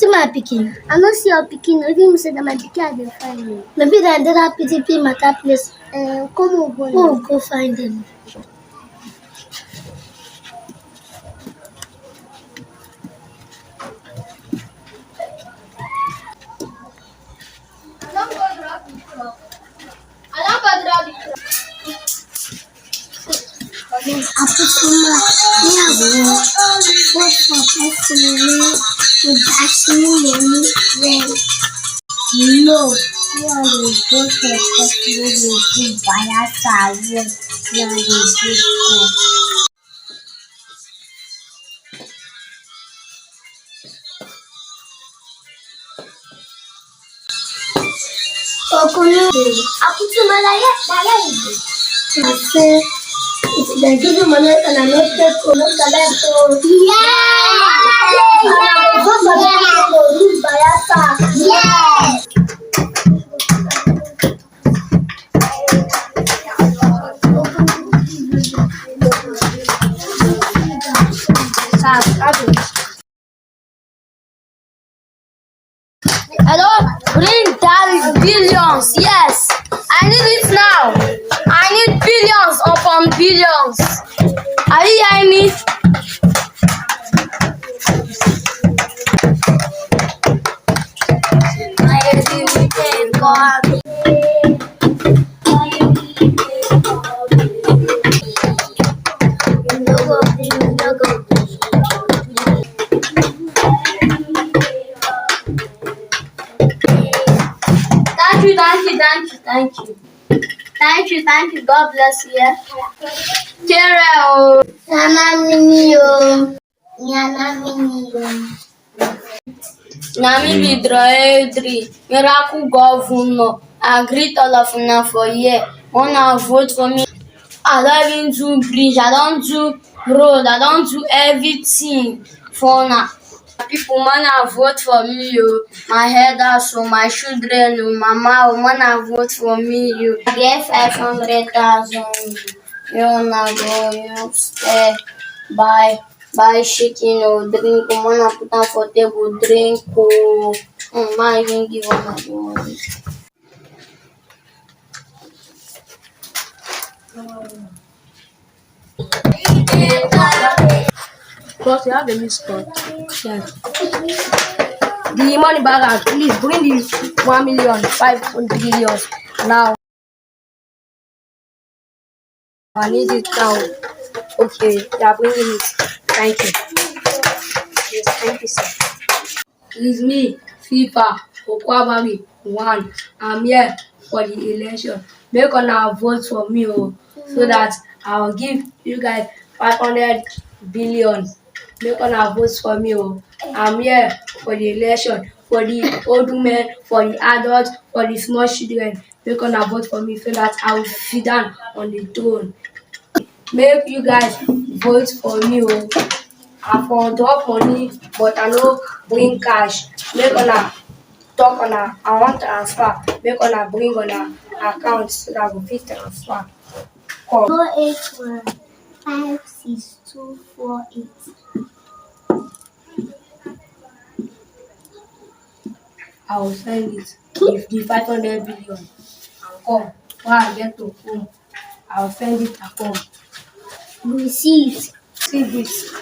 see my pikin? I no see your pikin. No, even say that my pikin I dey find you. Maybe they did that PTP matter place. Come on, go. Oh, go find them. No, we are the go for festival in Bayelsa. Yes, we are the go for. Aku cuma layak itu. Say, if they give you money and I not take or not collect, so Hello, bring that billions. Yes, I need it now. I need billions upon billions. Are you hearing me? Thank you. God bless you. Cheerio. Nami be Droedri, Miracle Governor. I greet all of una for here. Wanna vote for me? I don't even do bridge, I don't do road, I don't do everything for una. People wanna vote for me, yo. My elders, so my children, mama, wanna vote for me, yo. I get 500,000. You wanna go, stay, buy chicken or drink, wanna put on for table, drink, might even give one of the money. Because you have a missed call. Yeah. The money balance, please bring the 1,500,000 billion now. I need it now. Okay, they are bringing it. Thank you. Yes, thank you, sir. It's me, FIFA Okwabami 1. I'm here for the election. Make una vote for me, so that I'll give you guys 500 billion. Make una vote for me, I'm here for the election, for the old women, for the adults, for the small children. Make una vote for me so that I will sit down on the throne. Make you guys vote for me, I for drop money, but I no bring cash. Make una talk una, I want transfer. Make una bring una account so that I go fit transfer. Come. 081562448. I will send it with the 500 billion and come. When I get to home, I will send it at home. Received. See this.